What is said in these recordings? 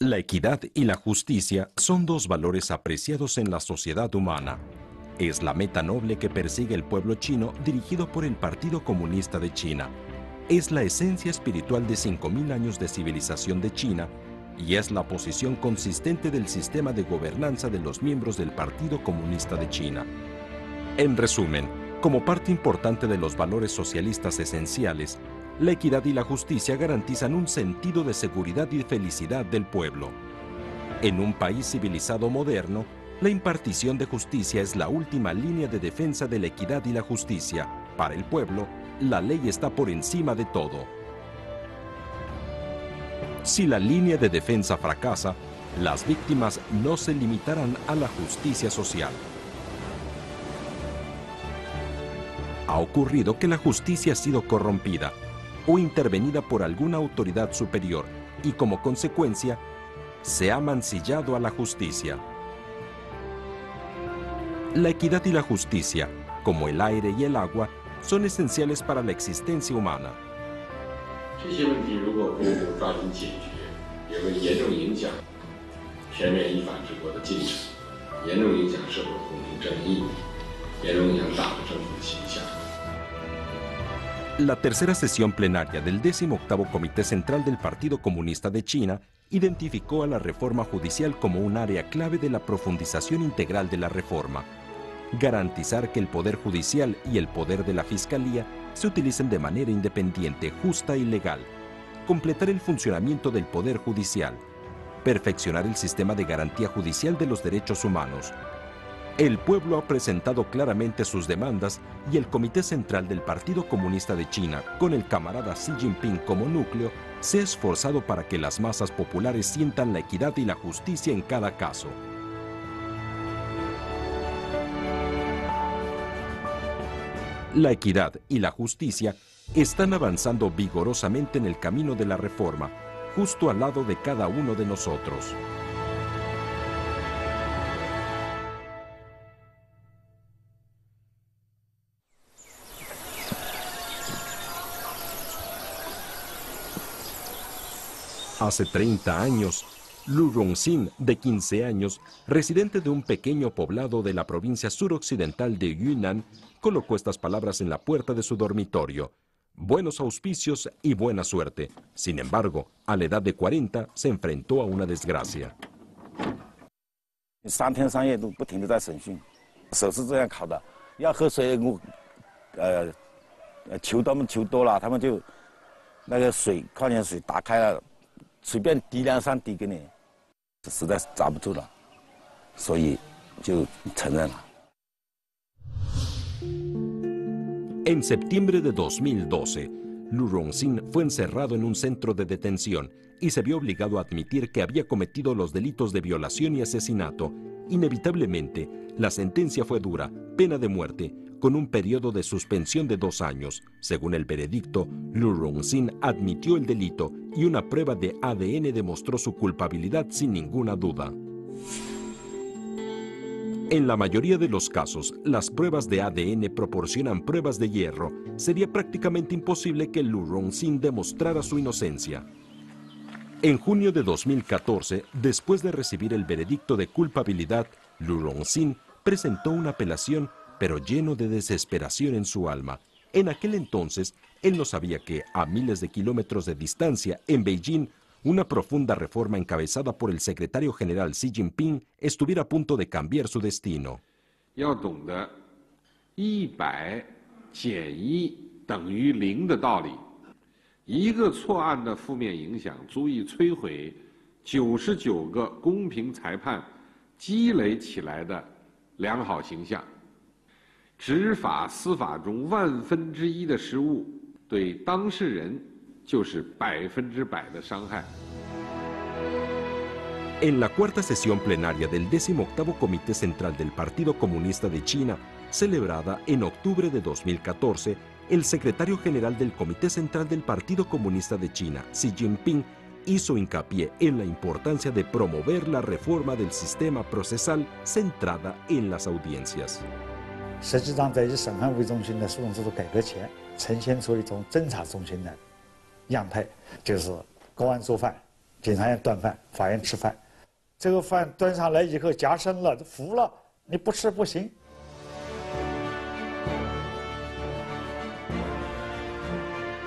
La equidad y la justicia son dos valores apreciados en la sociedad humana. Es la meta noble que persigue el pueblo chino dirigido por el Partido Comunista de China. Es la esencia espiritual de 5.000 años de civilización de China y es la posición consistente del sistema de gobernanza de los miembros del Partido Comunista de China. En resumen, como parte importante de los valores socialistas esenciales, la equidad y la justicia garantizan un sentido de seguridad y felicidad del pueblo. En un país civilizado moderno, la impartición de justicia es la última línea de defensa de la equidad y la justicia. Para el pueblo, la ley está por encima de todo. Si la línea de defensa fracasa, las víctimas no se limitarán a la justicia social. Ha ocurrido que la justicia ha sido corrompida o intervenida por alguna autoridad superior y como consecuencia se ha mancillado a la justicia. La equidad y la justicia, como el aire y el agua, son esenciales para la existencia humana. La tercera sesión plenaria del 18º Comité Central del Partido Comunista de China identificó a la reforma judicial como un área clave de la profundización integral de la reforma. Garantizar que el Poder Judicial y el poder de la Fiscalía se utilicen de manera independiente, justa y legal. Completar el funcionamiento del Poder Judicial. Perfeccionar el sistema de garantía judicial de los derechos humanos. El pueblo ha presentado claramente sus demandas y el Comité Central del Partido Comunista de China, con el camarada Xi Jinping como núcleo, se ha esforzado para que las masas populares sientan la equidad y la justicia en cada caso. La equidad y la justicia están avanzando vigorosamente en el camino de la reforma, justo al lado de cada uno de nosotros. Hace 30 años, Lu Rongxin, de 15 años, residente de un pequeño poblado de la provincia suroccidental de Yunnan, colocó estas palabras en la puerta de su dormitorio. Buenos auspicios y buena suerte. Sin embargo, a la edad de 40, se enfrentó a una desgracia. 3天3夜都不停地在审讯，手是这样烤的，要喝水求他们求多了，他们就那个水矿泉水打开了，随便滴2-3滴给你，实在是抓不住了，所以就承认了。 En septiembre de 2012, Lu Rongxin fue encerrado en un centro de detención y se vio obligado a admitir que había cometido los delitos de violación y asesinato. Inevitablemente, la sentencia fue dura, pena de muerte, con un periodo de suspensión de 2 años. Según el veredicto, Lu Rongxin admitió el delito y una prueba de ADN demostró su culpabilidad sin ninguna duda. En la mayoría de los casos, las pruebas de ADN proporcionan pruebas de hierro. Sería prácticamente imposible que Lu Rongxin demostrara su inocencia. En junio de 2014, después de recibir el veredicto de culpabilidad, Lu Rongxin presentó una apelación, pero lleno de desesperación en su alma. En aquel entonces, él no sabía que, a miles de kilómetros de distancia, en Beijing, una profunda reforma encabezada por el secretario general Xi Jinping estuviera a punto de cambiar su destino. 要懂得100减1等于0的道理，一个错案的负面影响足以摧毁99个公平裁判积累起来的良好形象。执法司法中1/1000的失误，对当事人 就是100%的伤害。 En la cuarta sesión plenaria del 18º Comité Central del Partido Comunista de China, celebrada en octubre de 2014, el secretario general del Comité Central del Partido Comunista de China, Xi Jinping, hizo hincapié en la importancia de promover la reforma del sistema procesal centrada en las audiencias. 实际上，在以审判为中心的诉讼制度改革前，呈现出一种侦查中心的样态，就是高案说犯，检察院端饭，法院吃饭。这个饭端上来以后夹生了、糊了，你不吃不行。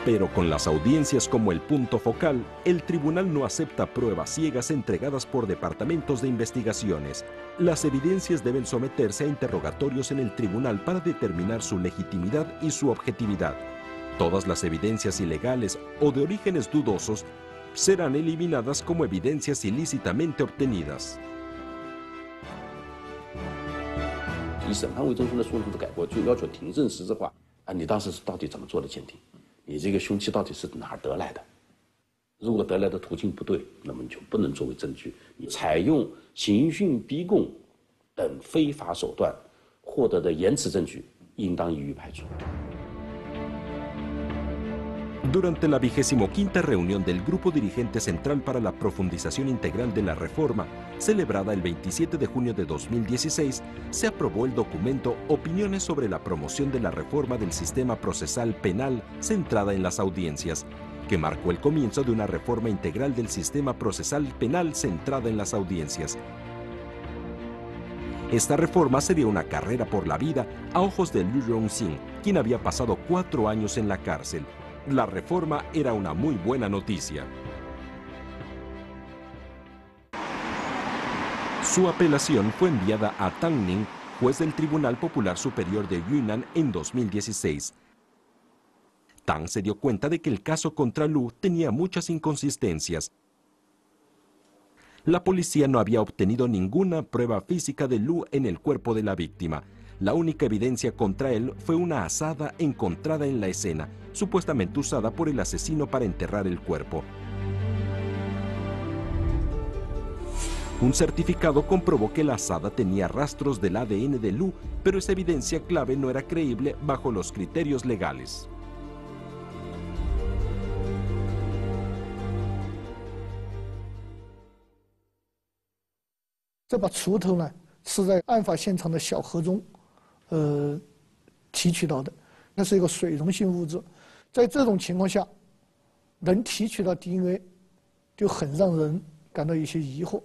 Pero con las audiencias como el punto focal, el tribunal no acepta pruebas ciegas entregadas por departamentos de investigaciones. Las evidencias deben someterse a interrogatorios en el tribunal para determinar su legitimidad y su objetividad. Todas las evidencias ilegales o de orígenes dudosos serán eliminadas como evidencias ilícitamente obtenidas. 以审判为中心的诉讼制度改过，就要求庭证实质化。你当时是到底怎么做的鉴定？你这个凶器到底是哪儿得来的？如果得来的途径不对，那么你就不能作为证据。你采用刑讯逼供等非法手段获得的言辞证据，应当予以排除。 Durante la 25ª reunión del Grupo Dirigente Central para la Profundización Integral de la Reforma, celebrada el 27 de junio de 2016, se aprobó el documento Opiniones sobre la promoción de la reforma del sistema procesal penal centrada en las audiencias, que marcó el comienzo de una reforma integral del sistema procesal penal centrada en las audiencias. Esta reforma sería una carrera por la vida a ojos de Liu Rongxin, quien había pasado 4 años en la cárcel. La reforma era una muy buena noticia. Su apelación fue enviada a Tang Ning, juez del Tribunal Popular Superior de Yunnan, en 2016. Tang se dio cuenta de que el caso contra Lu tenía muchas inconsistencias. La policía no había obtenido ninguna prueba física de Lu en el cuerpo de la víctima. La única evidencia contra él fue una azada encontrada en la escena, supuestamente usada por el asesino para enterrar el cuerpo. Un certificado comprobó que la azada tenía rastros del ADN de Lu, pero esa evidencia clave no era creíble bajo los criterios legales. 这把锄头呢，是在案发现场的小河中，提取到的，那是一个水溶性物质。在这种情况下，能提取到 DNA， 就很让人感到有些疑惑。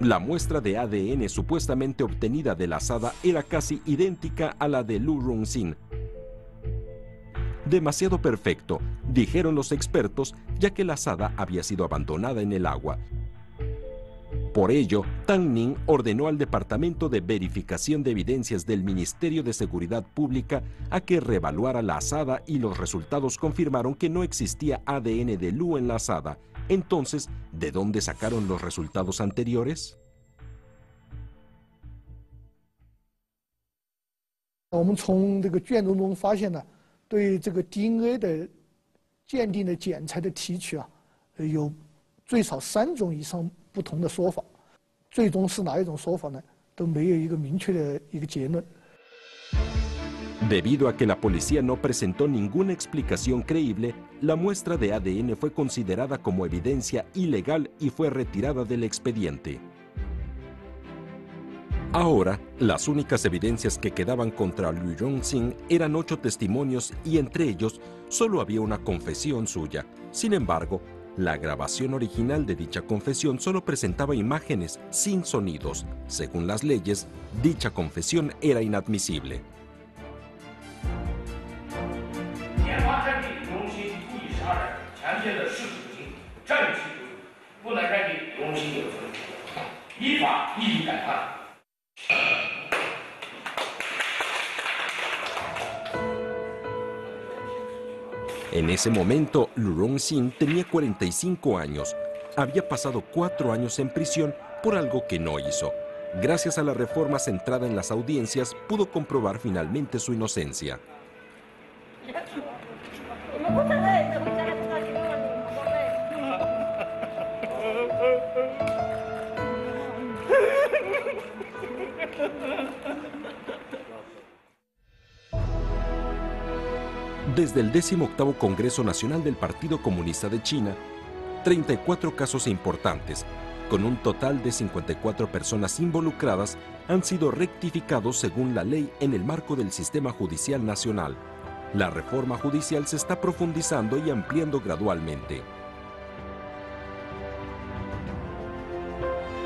La muestra de ADN supuestamente obtenida de la azada era casi idéntica a la de Liu Rongxin. Demasiado perfecto, dijeron los expertos, ya que la azada había sido abandonada en el agua. Por ello, Tang Ning ordenó al Departamento de Verificación de Evidencias del Ministerio de Seguridad Pública a que reevaluara la azada y los resultados confirmaron que no existía ADN de Lu en la azada. Entonces, ¿de dónde sacaron los resultados anteriores? 我们从这个卷宗中发现呢，对这个 DNA 的鉴定的检材的提取啊，有最少3种以上不同的说法，最终是哪一种说法呢？都没有一个明确的一个结论。 Debido a que la policía no presentó ninguna explicación creíble, la muestra de ADN fue considerada como evidencia ilegal y fue retirada del expediente. Ahora, las únicas evidencias que quedaban contra Liu Rongxin eran 8 testimonios y entre ellos solo había una confesión suya. Sin embargo, la grabación original de dicha confesión solo presentaba imágenes sin sonidos. Según las leyes, dicha confesión era inadmisible. 检方认定荣鑫故意杀人、强奸的事实不清，证据不足，不能认定荣鑫有罪，依法予以改判。 En ese momento, Liu Rongxin tenía 45 años. Había pasado 4 años en prisión por algo que no hizo. Gracias a la reforma centrada en las audiencias, pudo comprobar finalmente su inocencia. Desde el 18º Congreso Nacional del Partido Comunista de China, 34 casos importantes, con un total de 54 personas involucradas, han sido rectificados según la ley en el marco del sistema judicial nacional. La reforma judicial se está profundizando y ampliando gradualmente.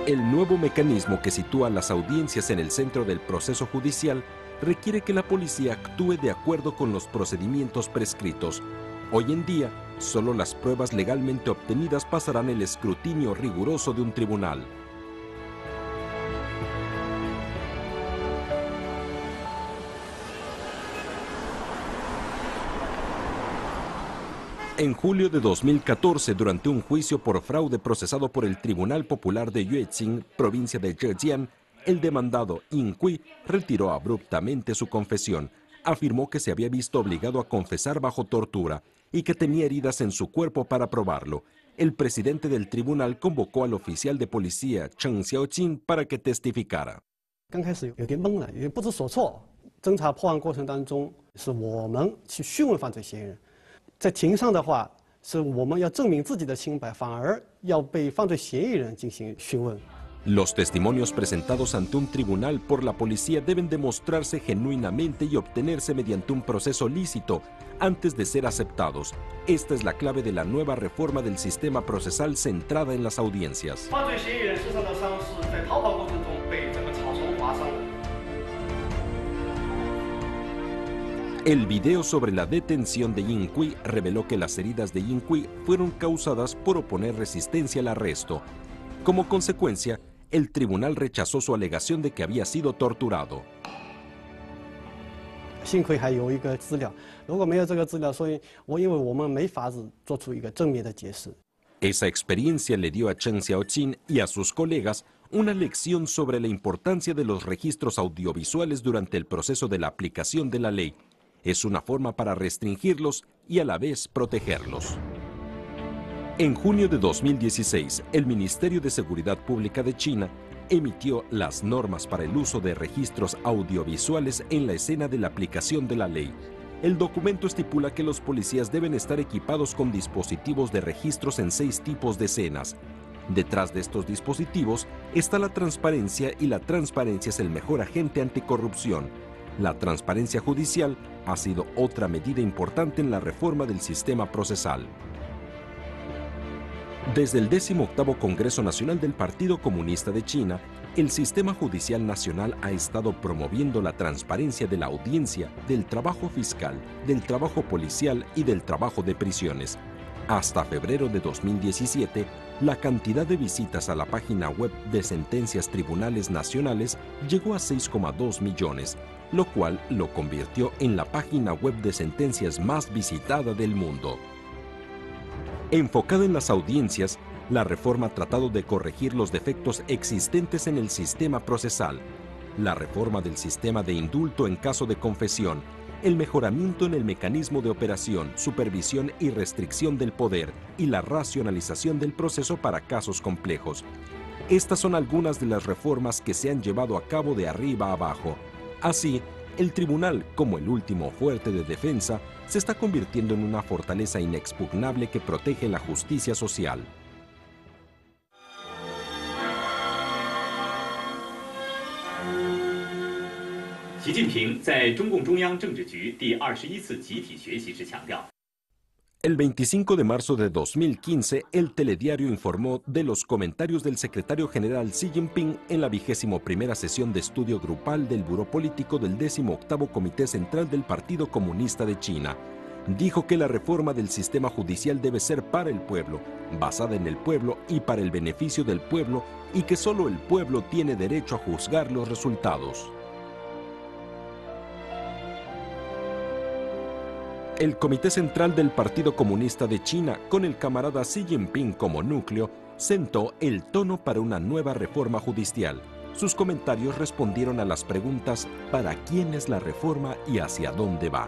El nuevo mecanismo que sitúa las audiencias en el centro del proceso judicial requiere que la policía actúe de acuerdo con los procedimientos prescritos. Hoy en día, solo las pruebas legalmente obtenidas pasarán el escrutinio riguroso de un tribunal. En julio de 2014, durante un juicio por fraude procesado por el Tribunal Popular de Yuezhing, provincia de Zhejiang, el demandado Yin Kui retiró abruptamente su confesión. Afirmó que se había visto obligado a confesar bajo tortura y que tenía heridas en su cuerpo para probarlo. El presidente del tribunal convocó al oficial de policía Chen Xiaoqing para que testificara. 刚开始有点懵了，也不知所措。侦查破案过程当中，是我们去讯问犯罪嫌疑人。 在庭上的话，是我们要证明自己的清白，反而要被犯罪嫌疑人进行讯问。 Los testimonios presentados ante un tribunal por la policía deben demostrarse genuinamente y obtenerse mediante un proceso lícito antes de ser aceptados. Esta es la clave de la nueva reforma del sistema procesal centrada en las audiencias. 犯罪嫌疑人身上的伤是在逃跑过程中被这个草丛划伤的。 El video sobre la detención de Yin Kui reveló que las heridas de Yin Kui fueron causadas por oponer resistencia al arresto. Como consecuencia, el tribunal rechazó su alegación de que había sido torturado. 幸亏还有一个资料，如果没有这个资料，所以因为我们没法子做出一个正面的解释。 Esa experiencia le dio a Chen Xiaoqing y a sus colegas una lección sobre la importancia de los registros audiovisuales durante el proceso de la aplicación de la ley. Es una forma para restringirlos y a la vez protegerlos. En junio de 2016, el Ministerio de Seguridad Pública de China emitió las normas para el uso de registros audiovisuales en la escena de la aplicación de la ley. El documento estipula que los policías deben estar equipados con dispositivos de registros en 6 tipos de escenas. Detrás de estos dispositivos está la transparencia y la transparencia es el mejor agente anticorrupción. La transparencia judicial ha sido otra medida importante en la reforma del sistema procesal. Desde el 18º Congreso Nacional del Partido Comunista de China, el sistema judicial nacional ha estado promoviendo la transparencia de la audiencia, del trabajo fiscal, del trabajo policial y del trabajo de prisiones. Hasta febrero de 2017, la cantidad de visitas a la página web de sentencias tribunales nacionales llegó a 6,2 millones, lo cual lo convirtió en la página web de sentencias más visitada del mundo. Enfocada en las audiencias, la reforma ha tratado de corregir los defectos existentes en el sistema procesal, la reforma del sistema de indulto en caso de confesión, el mejoramiento en el mecanismo de operación, supervisión y restricción del poder y la racionalización del proceso para casos complejos. Estas son algunas de las reformas que se han llevado a cabo de arriba a abajo. Así, el tribunal, como el último fuerte de defensa, se está convirtiendo en una fortaleza inexpugnable que protege la justicia social. 习近平在中共中央政治局第21次集体学习时强调。 El 25 de marzo de 2015, el telediario informó de los comentarios del secretario general Xi Jinping en la 21ª sesión de estudio grupal del Buró Político del 18º Comité Central del Partido Comunista de China. Dijo que la reforma del sistema judicial debe ser para el pueblo, basada en el pueblo y para el beneficio del pueblo, y que solo el pueblo tiene derecho a juzgar los resultados. El Comité Central del Partido Comunista de China, con el camarada Xi Jinping como núcleo, sentó el tono para una nueva reforma judicial. Sus comentarios respondieron a las preguntas ¿para quién es la reforma y hacia dónde va?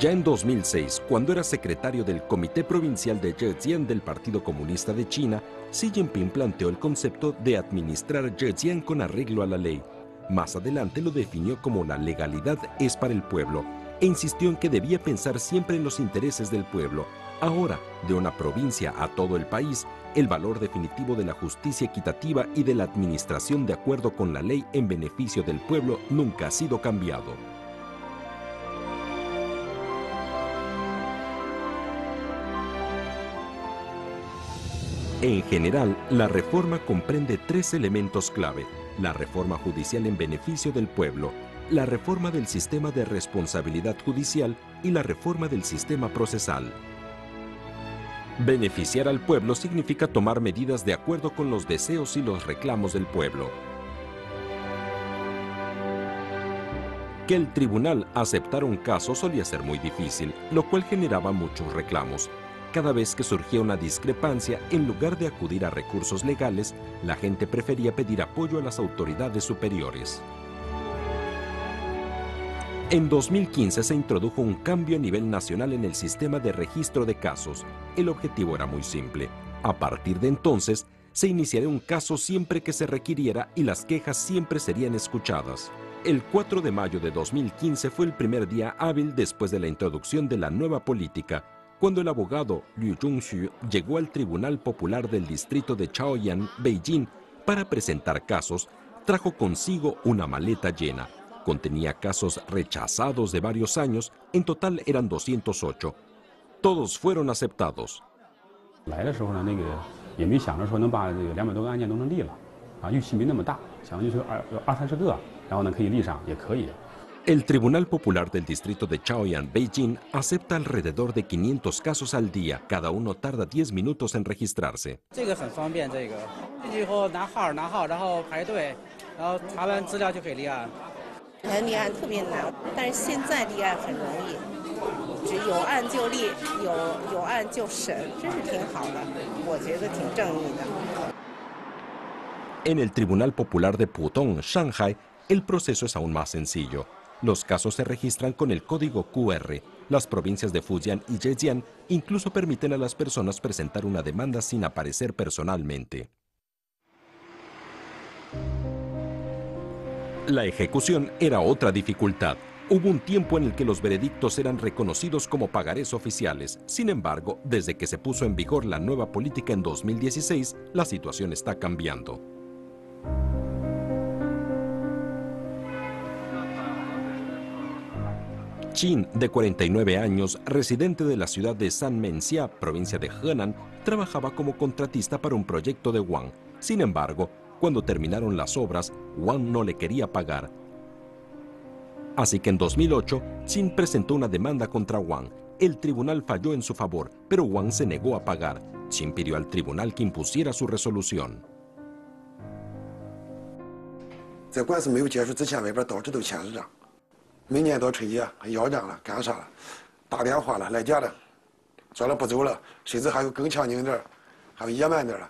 Ya en 2006, cuando era secretario del Comité Provincial de Zhejiang del Partido Comunista de China, Xi Jinping planteó el concepto de administrar Zhejiang con arreglo a la ley. Más adelante lo definió como la legalidad es para el pueblo, e insistió en que debía pensar siempre en los intereses del pueblo. Ahora, de una provincia a todo el país, el valor definitivo de la justicia equitativa y de la administración de acuerdo con la ley en beneficio del pueblo nunca ha sido cambiado. En general, la reforma comprende 3 elementos clave: la reforma judicial en beneficio del pueblo, la reforma del sistema de responsabilidad judicial y la reforma del sistema procesal. Beneficiar al pueblo significa tomar medidas de acuerdo con los deseos y los reclamos del pueblo. Que el tribunal aceptara un caso solía ser muy difícil, lo cual generaba muchos reclamos. Cada vez que surgía una discrepancia, en lugar de acudir a recursos legales, la gente prefería pedir apoyo a las autoridades superiores. En 2015 se introdujo un cambio a nivel nacional en el sistema de registro de casos. El objetivo era muy simple. A partir de entonces, se iniciaría un caso siempre que se requiriera y las quejas siempre serían escuchadas. El 4 de mayo de 2015 fue el primer día hábil después de la introducción de la nueva política, cuando el abogado Liu Zhongxu llegó al Tribunal Popular del Distrito de Chaoyang, Beijing, para presentar casos. Trajo consigo una maleta llena. Contenía casos rechazados de varios años, en total eran 208. Todos fueron aceptados. El Tribunal Popular del Distrito de Chaoyang, Beijing, acepta alrededor de 500 casos al día. Cada uno tarda 10 minutos en registrarse. En el Tribunal Popular de Pudong, Shanghai, el proceso es aún más sencillo. Los casos se registran con el código QR. Las provincias de Fujian y Zhejiang incluso permiten a las personas presentar una demanda sin aparecer personalmente. La ejecución era otra dificultad. Hubo un tiempo en el que los veredictos eran reconocidos como pagarés oficiales. Sin embargo, desde que se puso en vigor la nueva política en 2016, la situación está cambiando. Qin, de 49 años, residente de la ciudad de Sanmenxia, provincia de Henan, trabajaba como contratista para un proyecto de Wang. Sin embargo, cuando terminaron las obras, Wang no le quería pagar. Así que en 2008, Qin presentó una demanda contra Wang. El tribunal falló en su favor, pero Wang se negó a pagar. Qin pidió al tribunal que impusiera su resolución. 在官司没有结束之前，外边到处都签着账，每年到春节要账了，干啥了，打电话了，来家了，说了不走了，甚至还有更强硬点，还有野蛮点了，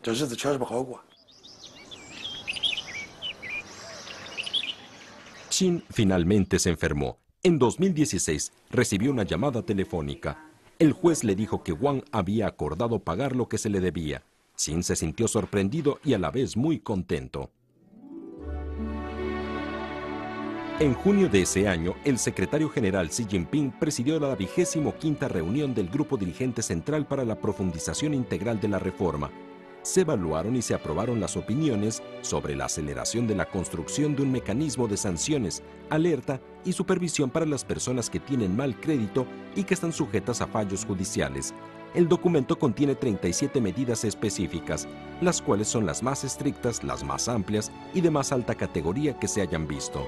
这日子确实不好过。 Qin finalmente se enfermó. En 2016 recibió una llamada telefónica. El juez le dijo que Wang había acordado pagar lo que se le debía. Qin se sintió sorprendido y a la vez muy contento. En junio de ese año, el secretario general Xi Jinping presidió la 25ª reunión del Grupo Dirigente Central para la Profundización Integral de la Reforma. Se evaluaron y se aprobaron las opiniones sobre la aceleración de la construcción de un mecanismo de sanciones, alerta y supervisión para las personas que tienen mal crédito y que están sujetas a fallos judiciales. El documento contiene 37 medidas específicas, las cuales son las más estrictas, las más amplias y de más alta categoría que se hayan visto.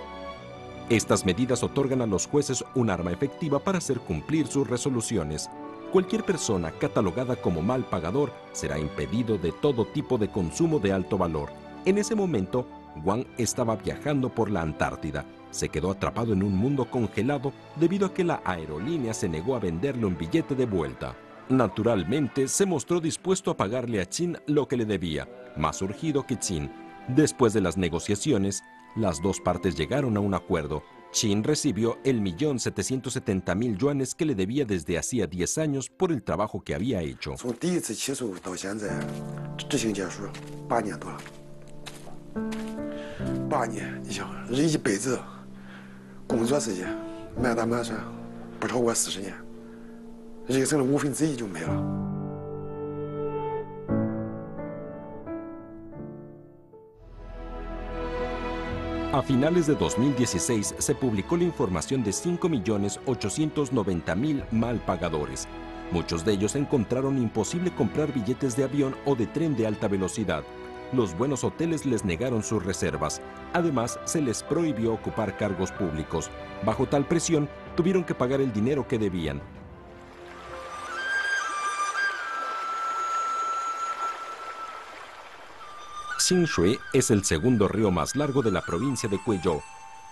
Estas medidas otorgan a los jueces un arma efectiva para hacer cumplir sus resoluciones. Cualquier persona catalogada como mal pagador será impedido de todo tipo de consumo de alto valor. En ese momento, Wang estaba viajando por la Antártida. Se quedó atrapado en un mundo congelado debido a que la aerolínea se negó a venderle un billete de vuelta. Naturalmente, se mostró dispuesto a pagarle a Qin lo que le debía, más urgido que Qin. Después de las negociaciones, las dos partes llegaron a un acuerdo. Qin recibió el 1.770.000 yuanes que le debía desde hacía 10 años por el trabajo que había hecho. 从第一次起诉到现在，执行结束8年多了。8年，你想，人一辈子工作时间满打满算不超过40年，人生的1/5就没了。 A finales de 2016 se publicó la información de 5.890.000 mal pagadores. Muchos de ellos encontraron imposible comprar billetes de avión o de tren de alta velocidad. Los buenos hoteles les negaron sus reservas. Además, se les prohibió ocupar cargos públicos. Bajo tal presión, tuvieron que pagar el dinero que debían. Xingshui es el segundo río más largo de la provincia de Guizhou.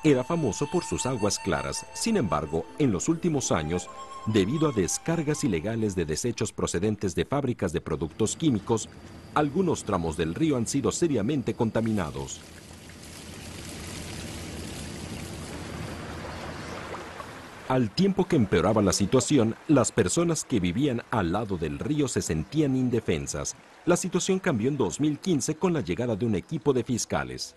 Era famoso por sus aguas claras. Sin embargo, en los últimos años, debido a descargas ilegales de desechos procedentes de fábricas de productos químicos, algunos tramos del río han sido seriamente contaminados. Al tiempo que empeoraba la situación, las personas que vivían al lado del río se sentían indefensas. La situación cambió en 2015 con la llegada de un equipo de fiscales.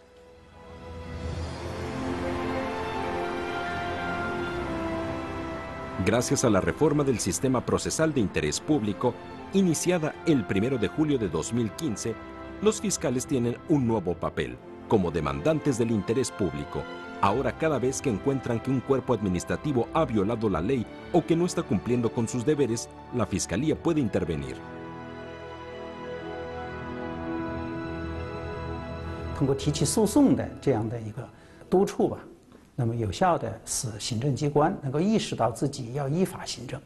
Gracias a la reforma del sistema procesal de interés público, iniciada el 1 de julio de 2015, los fiscales tienen un nuevo papel, como demandantes del interés público. Ahora, cada vez que encuentran que un cuerpo administrativo ha violado la ley o que no está cumpliendo con sus deberes, la Fiscalía puede intervenir. 通过提起诉讼的这样的一个督促吧，那么有效的使行政机关能够意识到自己要依法行政，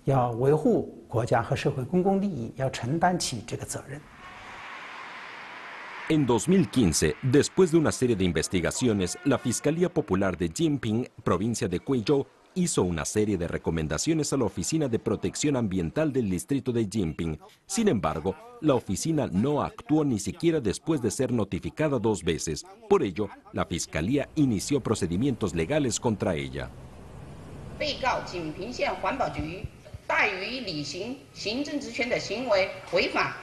要维护国家和社会公共利益，要承担起这个责任。 En 2015, después de una serie de investigaciones, la Fiscalía Popular de Jinping, provincia de Guizhou, hizo una serie de recomendaciones a la Oficina de Protección Ambiental del distrito de Jinping. Sin embargo, la oficina no actuó ni siquiera después de ser notificada 2 veces. Por ello, la Fiscalía inició procedimientos legales contra ella. 被告锦屏县环保局怠于履行行政职权的行为违法。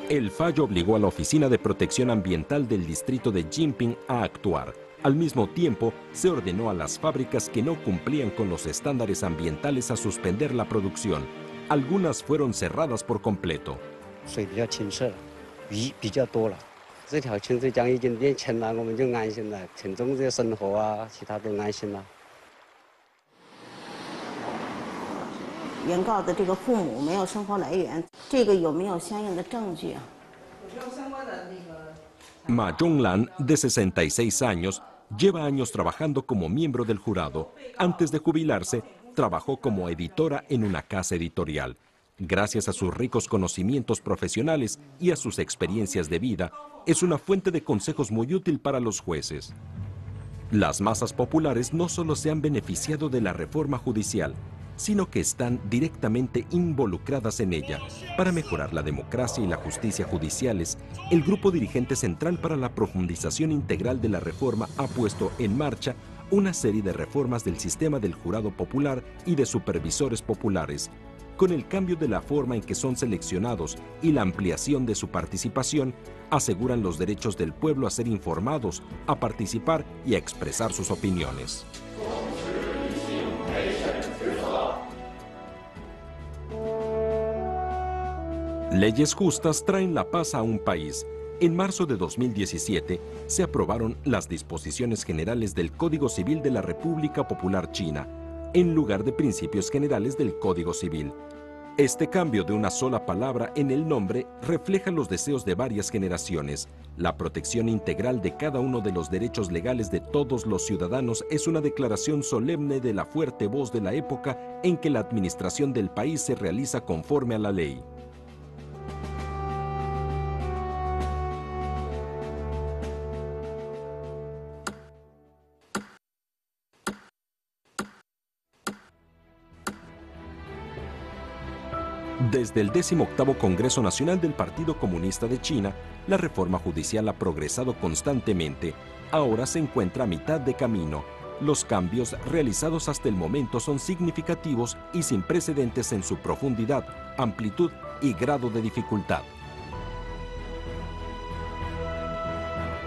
El fallo obligó a la Oficina de Protección Ambiental del distrito de Jinping a actuar. Al mismo tiempo, se ordenó a las fábricas que no cumplían con los estándares ambientales a suspender la producción. Algunas fueron cerradas por completo. 水比较清澈，鱼比较多了。这条清水江已经变清了，我们就安心了，群众的生活啊，其他都安心了。 原告的这个父母没有生活来源，这个有没有相应的证据啊？ Ma Zhonglan, de 66 años, lleva años trabajando como miembro del jurado. Antes de jubilarse, trabajó como editora en una casa editorial. Gracias a sus ricos conocimientos profesionales y a sus experiencias de vida, es una fuente de consejos muy útil para los jueces. Las masas populares no solo se han beneficiado de la reforma judicial, sino que están directamente involucradas en ella. Para mejorar la democracia y la justicia judiciales, el Grupo Dirigente Central para la Profundización Integral de la Reforma ha puesto en marcha una serie de reformas del sistema del jurado popular y de supervisores populares. Con el cambio de la forma en que son seleccionados y la ampliación de su participación, aseguran los derechos del pueblo a ser informados, a participar y a expresar sus opiniones. Leyes justas traen la paz a un país. En marzo de 2017 se aprobaron las disposiciones generales del Código Civil de la República Popular China, en lugar de principios generales del Código Civil. Este cambio de una sola palabra en el nombre refleja los deseos de varias generaciones. La protección integral de cada uno de los derechos legales de todos los ciudadanos es una declaración solemne de la fuerte voz de la época en que la administración del país se realiza conforme a la ley. Desde el 18º Congreso Nacional del Partido Comunista de China, la reforma judicial ha progresado constantemente. Ahora se encuentra a mitad de camino. Los cambios realizados hasta el momento son significativos y sin precedentes en su profundidad, amplitud y grado de dificultad.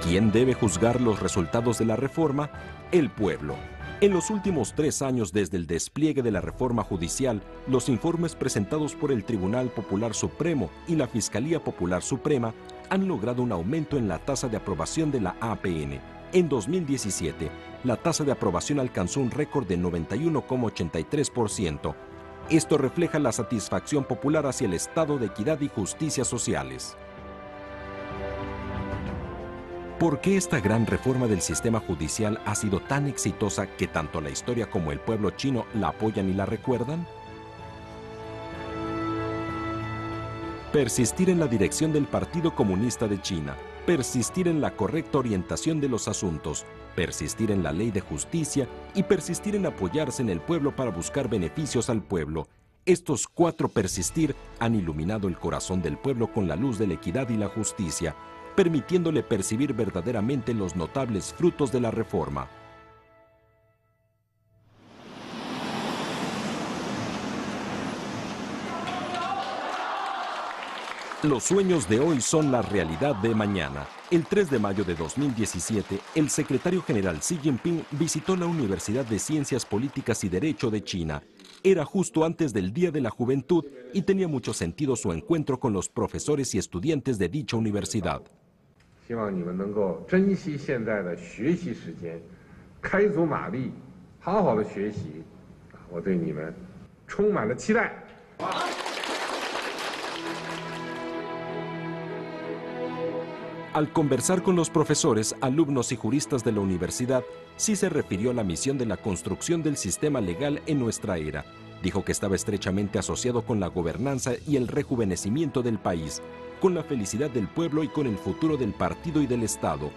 ¿Quién debe juzgar los resultados de la reforma? El pueblo. En los últimos 3 años desde el despliegue de la reforma judicial, los informes presentados por el Tribunal Popular Supremo y la Fiscalía Popular Suprema han logrado un aumento en la tasa de aprobación de la APN. En 2017, la tasa de aprobación alcanzó un récord de 91,83%. Esto refleja la satisfacción popular hacia el Estado de equidad y justicia sociales. ¿Por qué esta gran reforma del sistema judicial ha sido tan exitosa que tanto la historia como el pueblo chino la apoyan y la recuerdan? Persistir en la dirección del Partido Comunista de China, persistir en la correcta orientación de los asuntos, persistir en la ley de justicia y persistir en apoyarse en el pueblo para buscar beneficios al pueblo. Estos 4 persistir han iluminado el corazón del pueblo con la luz de la equidad y la justicia, permitiéndole percibir verdaderamente los notables frutos de la reforma. Los sueños de hoy son la realidad de mañana. El 3 de mayo de 2017, el secretario general Xi Jinping visitó la Universidad de Ciencias Políticas y Derecho de China. Era justo antes del Día de la Juventud y tenía mucho sentido su encuentro con los profesores y estudiantes de dicha universidad. 希望你们能够珍惜现在的学习时间，开足马力，好好的学习。我对你们充满了期待。 Al conversar con los profesores, alumnos y juristas de la universidad, Xi se refirió a la misión de la construcción del sistema legal en nuestra era. Dijo que estaba estrechamente asociado con la gobernanza y el rejuvenecimiento del país, con la felicidad del pueblo y con el futuro del partido y del Estado.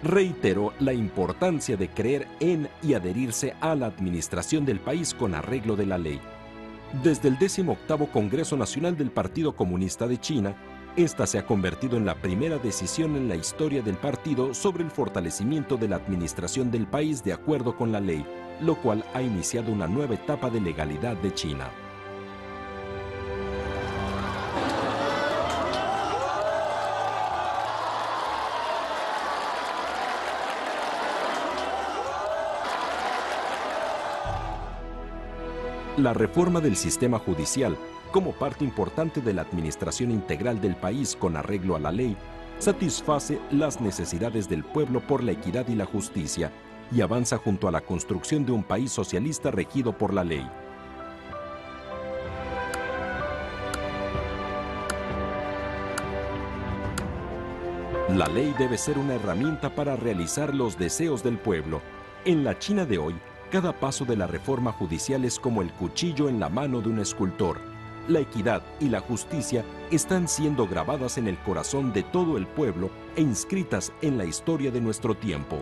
Reiteró la importancia de creer en y adherirse a la administración del país con arreglo de la ley. Desde el 18º Congreso Nacional del Partido Comunista de China, esta se ha convertido en la primera decisión en la historia del partido sobre el fortalecimiento de la administración del país de acuerdo con la ley, lo cual ha iniciado una nueva etapa de legalidad de China. La reforma del sistema judicial, como parte importante de la administración integral del país con arreglo a la ley, satisface las necesidades del pueblo por la equidad y la justicia y avanza junto a la construcción de un país socialista regido por la ley. La ley debe ser una herramienta para realizar los deseos del pueblo. En la China de hoy, cada paso de la reforma judicial es como el cuchillo en la mano de un escultor. La equidad y la justicia están siendo grabadas en el corazón de todo el pueblo e inscritas en la historia de nuestro tiempo.